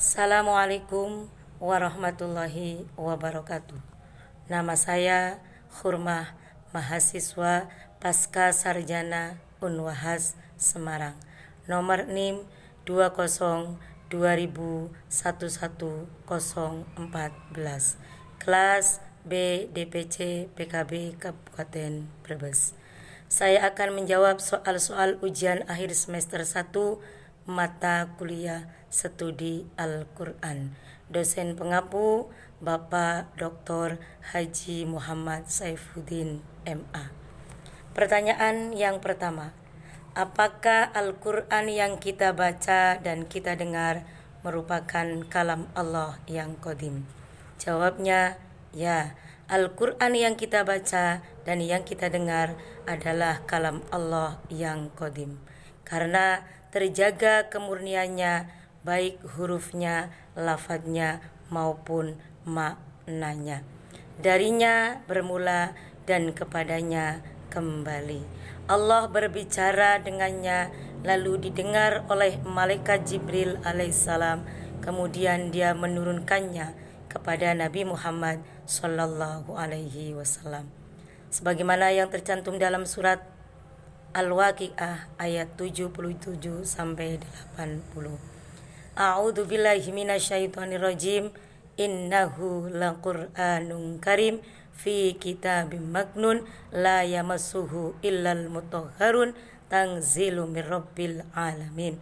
Assalamualaikum warahmatullahi wabarakatuh. Nama saya Hurmah, mahasiswa Pasca Sarjana Unwahas Semarang. Nomor NIM 20 2011 kelas B DPC PKB Kabupaten Brebes. Saya akan menjawab soal-soal ujian akhir semester 1 mata kuliah studi Al-Quran. Dosen pengapu Bapak Dr. Haji Muhammad Saifuddin MA. Pertanyaan yang pertama, apakah Al-Quran yang kita baca dan kita dengar merupakan kalam Allah yang qadim? Jawabnya ya, Al-Quran yang kita baca dan yang kita dengar adalah kalam Allah yang qadim, karena terjaga kemurniannya, baik hurufnya, lafadznya maupun maknanya. Darinya bermula dan kepadanya kembali. Allah berbicara dengannya, lalu didengar oleh malaikat Jibril alaihissalam, kemudian dia menurunkannya kepada Nabi Muhammad sallallahu alaihi wasallam. Sebagaimana yang tercantum dalam surat Al-Waqi'ah ayat 77 sampai 80. A'udzu billahi minasyaitonir rajim. Innahu laqur'anun karim fi kitabim maknun la yamassuhu illal mutahharun tanzilu mir rabbil alamin.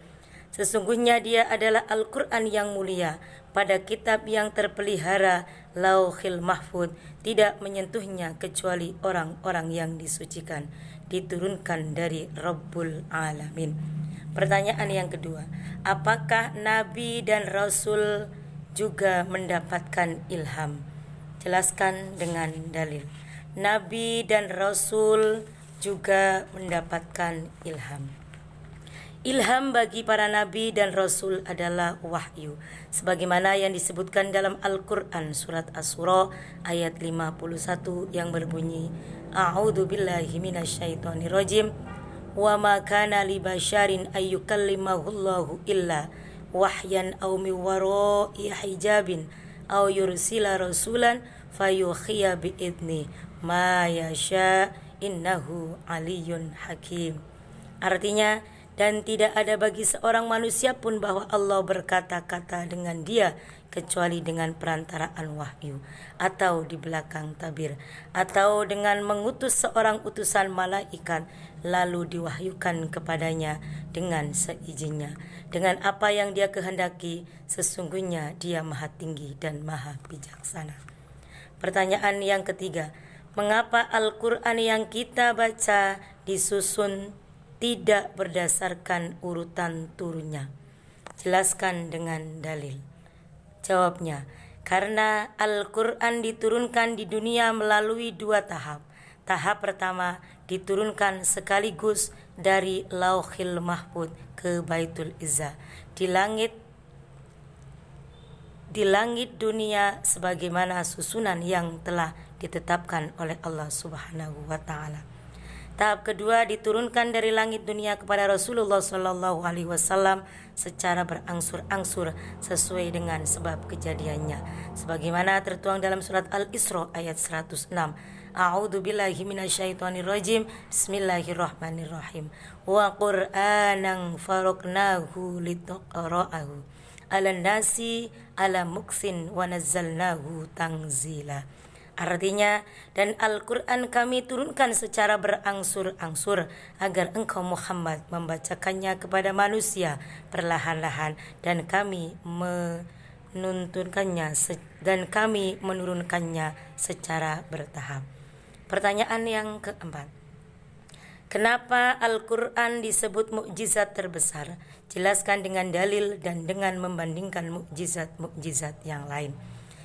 Sesungguhnya dia adalah Al-Quran yang mulia, pada kitab yang terpelihara, Lauhil Mahfud, tidak menyentuhnya kecuali orang-orang yang disucikan, diturunkan dari Rabbul Alamin. Pertanyaan yang kedua, apakah Nabi dan Rasul juga mendapatkan ilham? Jelaskan dengan dalil. Nabi dan Rasul juga mendapatkan ilham. Ilham bagi para nabi dan rasul adalah wahyu, sebagaimana yang disebutkan dalam Al-Quran surat Asy-Syura ayat 51 yang berbunyi, A'udzu billahi minasyaitonir rajim, wa ma kana li basyarin ayyukallimahullahu illa wahyan aw min wara'i hijabin aw yursila rasulan fayuhiya bi idni ma yasha innahu aliyyun hakim. Artinya, dan tidak ada bagi seorang manusia pun bahwa Allah berkata-kata dengan dia kecuali dengan perantaraan wahyu, atau di belakang tabir, atau dengan mengutus seorang utusan malaikat lalu diwahyukan kepadanya dengan seizinnya, dengan apa yang dia kehendaki. Sesungguhnya dia maha tinggi dan maha bijaksana. Pertanyaan yang ketiga, mengapa Al-Quran yang kita baca disusun tidak berdasarkan urutan turunnya? Jelaskan dengan dalil. Jawabnya, karena Al-Quran diturunkan di dunia melalui dua tahap. Tahap pertama diturunkan sekaligus dari Lauhil Mahfud ke Baitul Izzah di langit dunia sebagaimana susunan yang telah ditetapkan oleh Allah Subhanahu wa taala. Tahap kedua diturunkan dari langit dunia kepada Rasulullah sallallahu alaihi wasallam secara berangsur-angsur sesuai dengan sebab kejadiannya, sebagaimana tertuang dalam surat Al-Isra ayat 106. A'udzu billahi minasyaitonir rajim. Bismillahirrahmanirrahim. Wa qur'anan faraqnahu litaqra'ahu 'alan nasi 'ala muksin wa nazzalnahu tanzila. Artinya, dan Al-Quran kami turunkan secara berangsur-angsur agar engkau Muhammad membacakannya kepada manusia perlahan-lahan, dan kami menurunkannya secara bertahap. Pertanyaan yang keempat, kenapa Al-Quran disebut mukjizat terbesar? Jelaskan dengan dalil dan dengan membandingkan mukjizat-mukjizat yang lain.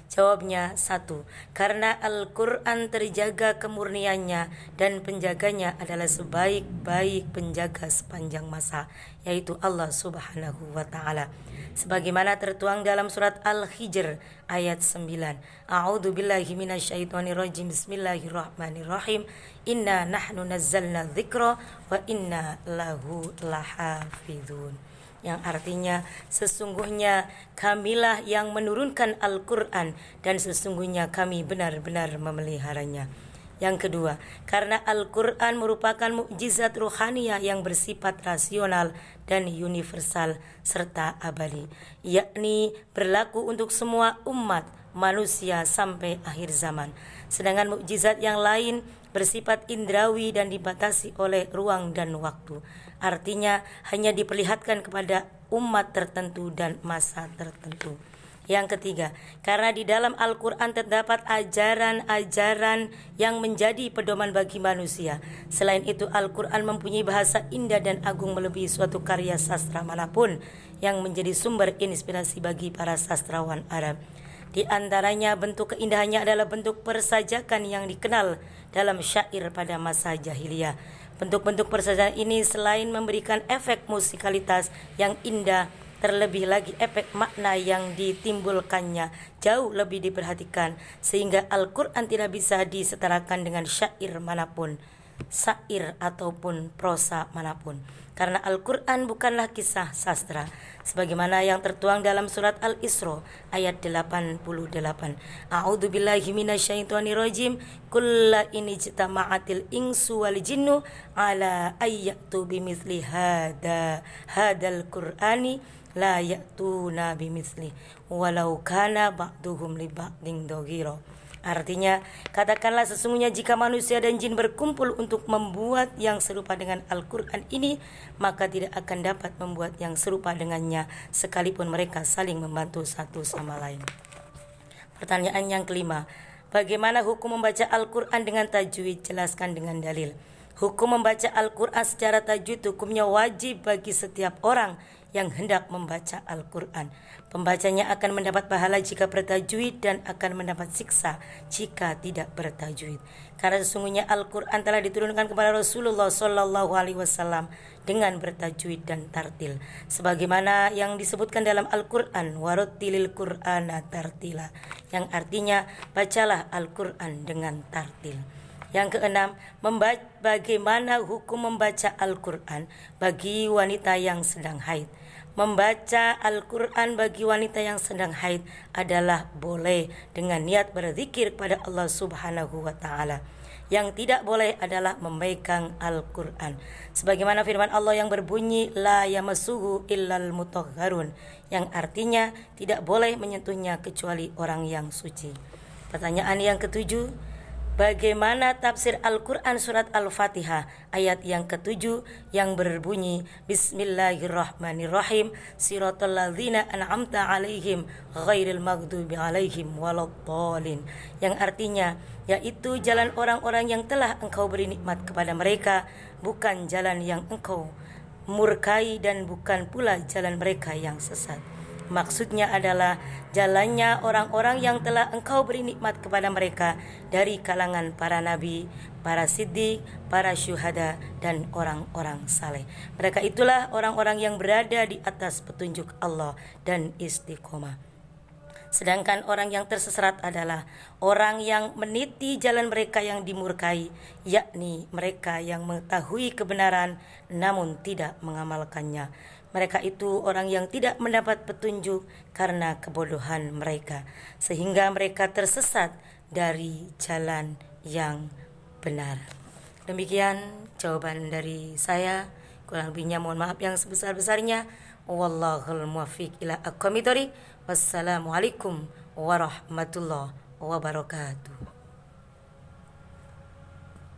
Jawabnya, 1. Karena Al-Quran terjaga kemurniannya dan penjaganya adalah sebaik-baik penjaga sepanjang masa, yaitu Allah Subhanahu wa ta'ala. Sebagaimana tertuang dalam surat Al-Hijr ayat 9. A'udzu billahi minasyaitonir rajim. Bismillahirrahmanirrahim. Inna nahnu nazzalna dzikra wa inna lahu lahafizun. yang artinya sesungguhnya kamilah yang menurunkan Al-Quran dan sesungguhnya kami benar-benar memeliharanya. Yang kedua, karena Al-Quran merupakan mukjizat ruhaniyah yang bersifat rasional dan universal serta abadi, yakni berlaku untuk semua umat manusia sampai akhir zaman. Sedangkan mukjizat yang lain bersifat indrawi dan dibatasi oleh ruang dan waktu. Artinya hanya diperlihatkan kepada umat tertentu dan masa tertentu. Yang ketiga, karena di dalam Al-Quran terdapat ajaran-ajaran yang menjadi pedoman bagi manusia. Selain itu, Al-Quran mempunyai bahasa indah dan agung melebihi suatu karya sastra manapun yang menjadi sumber inspirasi bagi para sastrawan Arab. Di antaranya bentuk keindahannya adalah bentuk persajakan yang dikenal dalam syair pada masa jahiliyah. Bentuk-bentuk persajakan ini selain memberikan efek musikalitas yang indah, terlebih lagi efek makna yang ditimbulkannya jauh lebih diperhatikan, sehingga Al-Quran tidak bisa disetarakan dengan syair manapun, syair ataupun prosa manapun. Karena Al-Quran bukanlah kisah sastra, sebagaimana yang tertuang dalam surat Al-Isra ayat 88. A'udzu billahi minasyaitonir rajim. Kulla in ijtama'atil insu wal jinnu ala ayyatu bimithli hadal qur'ani la ya'tuna bimithli walau kana ba'duhum li ba'din dhaghira. Artinya, katakanlah sesungguhnya jika manusia dan jin berkumpul untuk membuat yang serupa dengan Al-Quran ini, maka tidak akan dapat membuat yang serupa dengannya sekalipun mereka saling membantu satu sama lain. Pertanyaan yang kelima, bagaimana hukum membaca Al-Quran dengan tajwid? Jelaskan dengan dalil. Hukum membaca Al-Quran secara tajwid hukumnya wajib bagi setiap orang yang hendak membaca Al-Quran. Pembacanya akan mendapat pahala jika bertajwid dan akan mendapat siksa jika tidak bertajwid. Karena sesungguhnya Al-Quran telah diturunkan kepada Rasulullah SAW dengan bertajwid dan tartil, sebagaimana yang disebutkan dalam Al-Quran, warattilil Qur'ana tartila, yang artinya bacalah Al-Quran dengan tartil. Yang keenam, bagaimana hukum membaca Al-Quran bagi wanita yang sedang haid. Membaca Al-Quran bagi wanita yang sedang haid adalah boleh dengan niat berzikir kepada Allah Subhanahu wa Ta'ala. Yang tidak boleh adalah memegang Al-Quran, sebagaimana firman Allah yang berbunyi la yamassuhu illal mutahharun, yang artinya tidak boleh menyentuhnya kecuali orang yang suci. Pertanyaan yang ketujuh, bagaimana tafsir Al-Quran surat Al-Fatihah ayat yang ketujuh yang berbunyi Bismillahirrahmanirrahim siratal ladzina an'amta alaihim ghairil maghdubi alaihim waladdallin, yang artinya yaitu jalan orang-orang yang telah engkau beri nikmat kepada mereka, bukan jalan yang engkau murkai dan bukan pula jalan mereka yang sesat. Maksudnya adalah jalannya orang-orang yang telah engkau beri nikmat kepada mereka dari kalangan para nabi, para siddiq, para syuhada, dan orang-orang saleh. Mereka itulah orang-orang yang berada di atas petunjuk Allah dan istiqomah. Sedangkan orang yang tersesat adalah orang yang meniti jalan mereka yang dimurkai, yakni mereka yang mengetahui kebenaran namun tidak mengamalkannya. Mereka itu orang yang tidak mendapat petunjuk karena kebodohan mereka, sehingga mereka tersesat dari jalan yang benar. Demikian jawaban dari saya. Kurang lebihnya mohon maaf yang sebesar-besarnya. Wallahul muwaffiq ila aqwamit thoriq. Wassalamualaikum warahmatullahi wabarakatuh.